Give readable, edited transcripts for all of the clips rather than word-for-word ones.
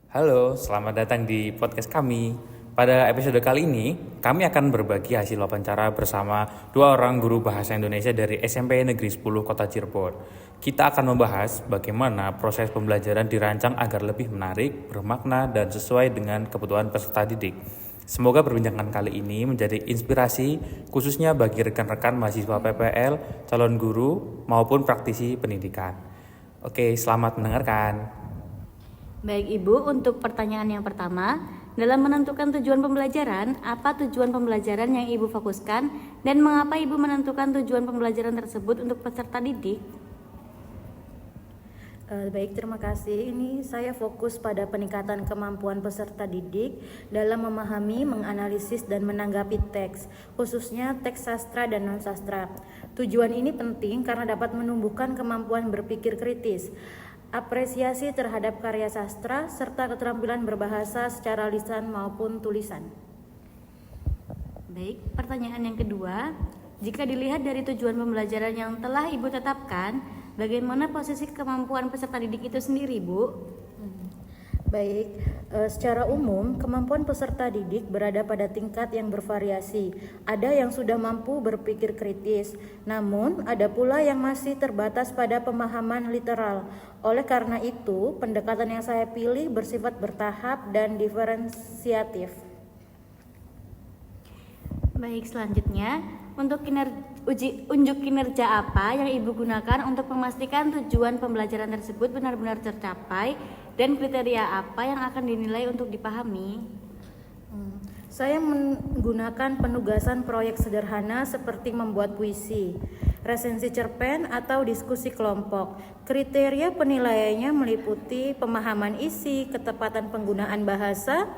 Halo, selamat datang di podcast kami. Pada episode kali ini, kami akan berbagi hasil wawancara bersama dua orang guru bahasa Indonesia dari SMP Negeri 10 Kota Cirebon. Kita akan membahas bagaimana proses pembelajaran dirancang agar lebih menarik, bermakna, dan sesuai dengan kebutuhan peserta didik. Semoga perbincangan kali ini menjadi inspirasi khususnya bagi rekan-rekan mahasiswa PPL, calon guru, maupun praktisi pendidikan. Oke, selamat mendengarkan. Baik Ibu, untuk pertanyaan yang pertama, dalam menentukan tujuan pembelajaran, apa tujuan pembelajaran yang Ibu fokuskan dan mengapa Ibu menentukan tujuan pembelajaran tersebut untuk peserta didik? Baik, terima kasih. Ini saya fokus pada peningkatan kemampuan peserta didik dalam memahami, menganalisis, dan menanggapi teks, khususnya teks sastra dan non-sastra. Tujuan ini penting karena dapat menumbuhkan kemampuan berpikir kritis, apresiasi terhadap karya sastra, serta keterampilan berbahasa secara lisan maupun tulisan. Baik, pertanyaan yang kedua, jika dilihat dari tujuan pembelajaran yang telah Ibu tetapkan, bagaimana posisi kemampuan peserta didik itu sendiri, Bu? Baik, secara umum kemampuan peserta didik berada pada tingkat yang bervariasi. Ada yang sudah mampu berpikir kritis, namun ada pula yang masih terbatas pada pemahaman literal. Oleh karena itu, pendekatan yang saya pilih bersifat bertahap dan diferensiatif. Baik, selanjutnya, untuk uji unjuk kinerja apa yang Ibu gunakan untuk memastikan tujuan pembelajaran tersebut benar-benar tercapai dan kriteria apa yang akan dinilai untuk dipahami? Saya menggunakan penugasan proyek sederhana seperti membuat puisi, resensi cerpen, atau diskusi kelompok. Kriteria penilaiannya meliputi pemahaman isi, ketepatan penggunaan bahasa,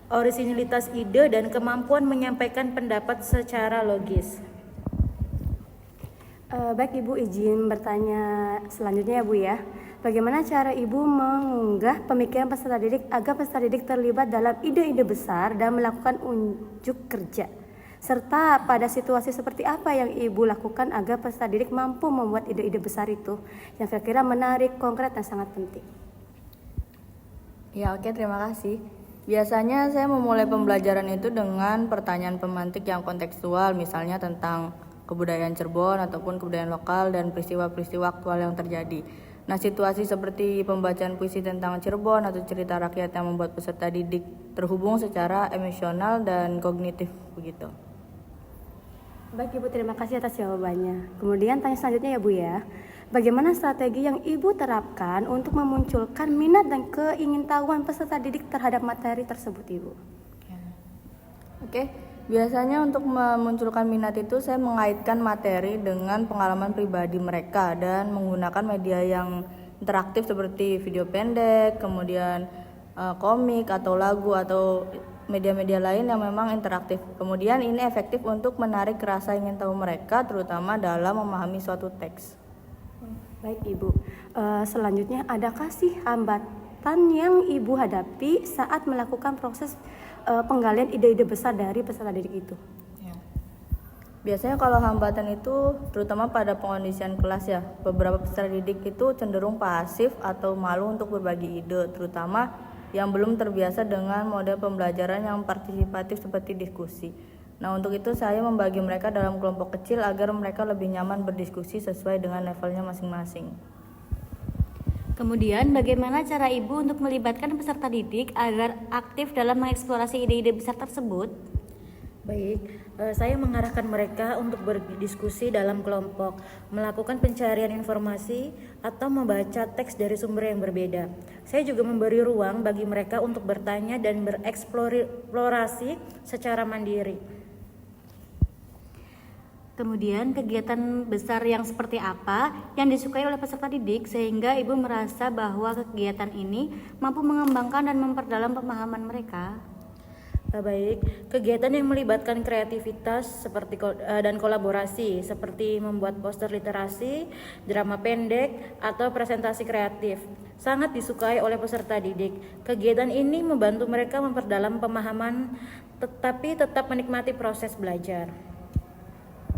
orisinilitas ide, dan kemampuan menyampaikan pendapat secara logis. Baik Ibu, izin bertanya selanjutnya ya Bu ya. Bagaimana cara Ibu mengunggah pemikiran peserta didik agar peserta didik terlibat dalam ide-ide besar dan melakukan unjuk kerja? Serta pada situasi seperti apa yang Ibu lakukan agar peserta didik mampu membuat ide-ide besar itu yang kira-kira menarik, konkret, dan sangat penting? Ya, oke, terima kasih. Biasanya saya memulai pembelajaran itu dengan pertanyaan pemantik yang kontekstual, misalnya tentang kebudayaan Cirebon ataupun kebudayaan lokal dan peristiwa-peristiwa aktual yang terjadi. Nah, situasi seperti pembacaan puisi tentang Cirebon atau cerita rakyat yang membuat peserta didik terhubung secara emosional dan kognitif begitu. Baik Ibu, terima kasih atas jawabannya. Kemudian tanya selanjutnya ya Bu ya. Bagaimana strategi yang Ibu terapkan untuk memunculkan minat dan keingintahuan peserta didik terhadap materi tersebut Ibu? Oke, biasanya untuk memunculkan minat itu saya mengaitkan materi dengan pengalaman pribadi mereka dan menggunakan media yang interaktif seperti video pendek, kemudian komik atau lagu atau media-media lain yang memang interaktif. Kemudian ini efektif untuk menarik rasa ingin tahu mereka terutama dalam memahami suatu teks. Baik Ibu, selanjutnya adakah sih hambatan yang Ibu hadapi saat melakukan proses penggalian ide-ide besar dari peserta didik itu? Ya. Biasanya kalau hambatan itu terutama pada pengondisian kelas ya, beberapa peserta didik itu cenderung pasif atau malu untuk berbagi ide, terutama yang belum terbiasa dengan model pembelajaran yang partisipatif seperti diskusi. Nah, untuk itu saya membagi mereka dalam kelompok kecil agar mereka lebih nyaman berdiskusi sesuai dengan levelnya masing-masing. Kemudian, bagaimana cara Ibu untuk melibatkan peserta didik agar aktif dalam mengeksplorasi ide-ide besar tersebut? Baik, saya mengarahkan mereka untuk berdiskusi dalam kelompok, melakukan pencarian informasi, atau membaca teks dari sumber yang berbeda. Saya juga memberi ruang bagi mereka untuk bertanya dan bereksplorasi secara mandiri. Kemudian, kegiatan besar yang seperti apa yang disukai oleh peserta didik sehingga Ibu merasa bahwa kegiatan ini mampu mengembangkan dan memperdalam pemahaman mereka? Baik, kegiatan yang melibatkan kreativitas seperti dan kolaborasi seperti membuat poster literasi, drama pendek, atau presentasi kreatif sangat disukai oleh peserta didik. Kegiatan ini membantu mereka memperdalam pemahaman tetapi tetap menikmati proses belajar.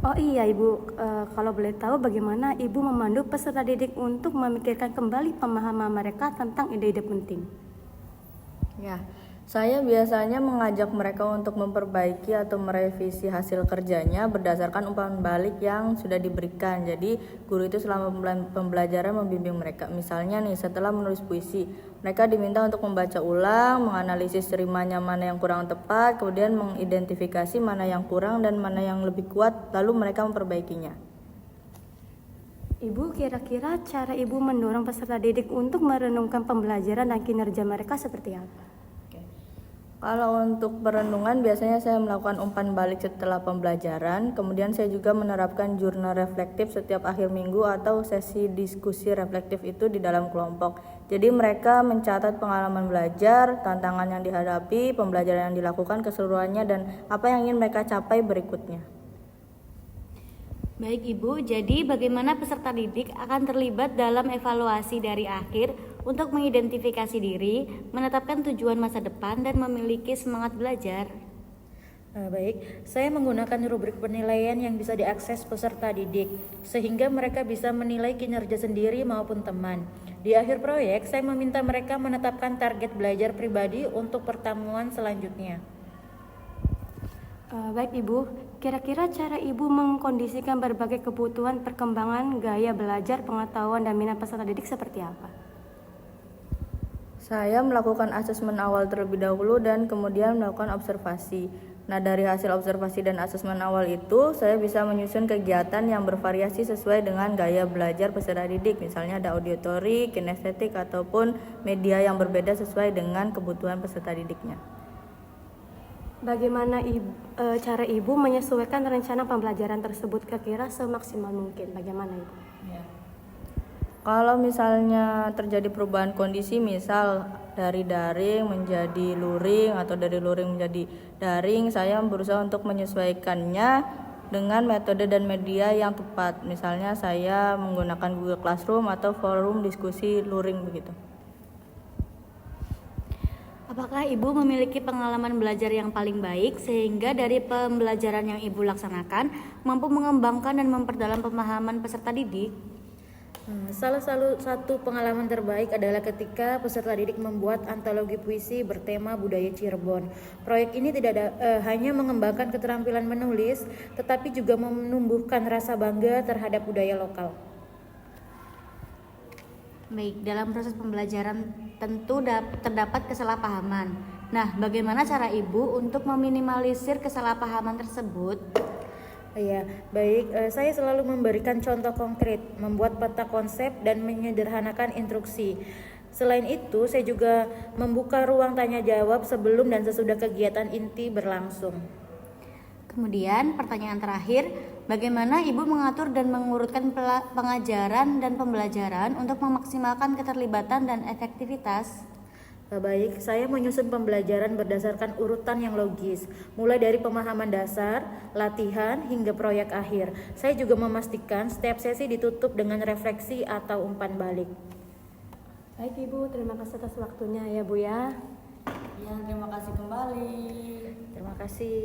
Oh iya Ibu, kalau boleh tahu bagaimana Ibu memandu peserta didik untuk memikirkan kembali pemahaman mereka tentang ide-ide penting? Ya, saya biasanya mengajak mereka untuk memperbaiki atau merevisi hasil kerjanya berdasarkan umpan balik yang sudah diberikan. Jadi, guru itu selama pembelajaran membimbing mereka. Misalnya nih, setelah menulis puisi, mereka diminta untuk membaca ulang, menganalisis rimanya mana yang kurang tepat, kemudian mengidentifikasi mana yang kurang dan mana yang lebih kuat, lalu mereka memperbaikinya. Ibu, kira-kira cara Ibu mendorong peserta didik untuk merenungkan pembelajaran dan kinerja mereka seperti apa? Kalau untuk perenungan biasanya saya melakukan umpan balik setelah pembelajaran, kemudian saya juga menerapkan jurnal reflektif setiap akhir minggu atau sesi diskusi reflektif itu di dalam kelompok. Jadi mereka mencatat pengalaman belajar, tantangan yang dihadapi, pembelajaran yang dilakukan keseluruhannya dan apa yang ingin mereka capai berikutnya. Baik Ibu, jadi bagaimana peserta didik akan terlibat dalam evaluasi dari akhir untuk mengidentifikasi diri, menetapkan tujuan masa depan, dan memiliki semangat belajar? Baik, saya menggunakan rubrik penilaian yang bisa diakses peserta didik, sehingga mereka bisa menilai kinerja sendiri maupun teman. Di akhir proyek, saya meminta mereka menetapkan target belajar pribadi untuk pertemuan selanjutnya. Baik Ibu, kira-kira cara Ibu mengkondisikan berbagai kebutuhan perkembangan gaya belajar, pengetahuan, dan minat peserta didik seperti apa? Saya melakukan asesmen awal terlebih dahulu dan kemudian melakukan observasi. Nah, dari hasil observasi dan asesmen awal itu, saya bisa menyusun kegiatan yang bervariasi sesuai dengan gaya belajar peserta didik. Misalnya ada auditory, kinestetik, ataupun media yang berbeda sesuai dengan kebutuhan peserta didiknya. Bagaimana cara Ibu menyesuaikan rencana pembelajaran tersebut kira-kira semaksimal mungkin? Bagaimana Ibu? Kalau misalnya terjadi perubahan kondisi, misal dari daring menjadi luring atau dari luring menjadi daring, saya berusaha untuk menyesuaikannya dengan metode dan media yang tepat. Misalnya saya menggunakan Google Classroom atau forum diskusi luring begitu. Apakah Ibu memiliki pengalaman belajar yang paling baik sehingga dari pembelajaran yang Ibu laksanakan mampu mengembangkan dan memperdalam pemahaman peserta didik? Salah satu pengalaman terbaik adalah ketika peserta didik membuat antologi puisi bertema budaya Cirebon. Proyek ini tidak hanya mengembangkan keterampilan menulis, tetapi juga menumbuhkan rasa bangga terhadap budaya lokal. Baik, dalam proses pembelajaran tentu terdapat kesalahpahaman. Nah, bagaimana cara Ibu untuk meminimalisir kesalahpahaman tersebut? Ya, baik. Saya selalu memberikan contoh konkret, membuat peta konsep dan menyederhanakan instruksi. Selain itu, saya juga membuka ruang tanya jawab sebelum dan sesudah kegiatan inti berlangsung. Kemudian, pertanyaan terakhir, bagaimana Ibu mengatur dan mengurutkan pengajaran dan pembelajaran untuk memaksimalkan keterlibatan dan efektivitas? Baik, saya menyusun pembelajaran berdasarkan urutan yang logis, mulai dari pemahaman dasar, latihan, hingga proyek akhir. Saya juga memastikan setiap sesi ditutup dengan refleksi atau umpan balik. Baik Ibu, terima kasih atas waktunya ya Bu ya. Ya, terima kasih kembali. Terima kasih.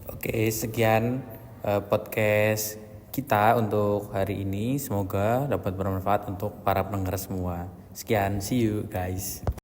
Oke, sekian podcast kita untuk hari ini. Semoga dapat bermanfaat untuk para pendengar semua. Sekian, see you guys.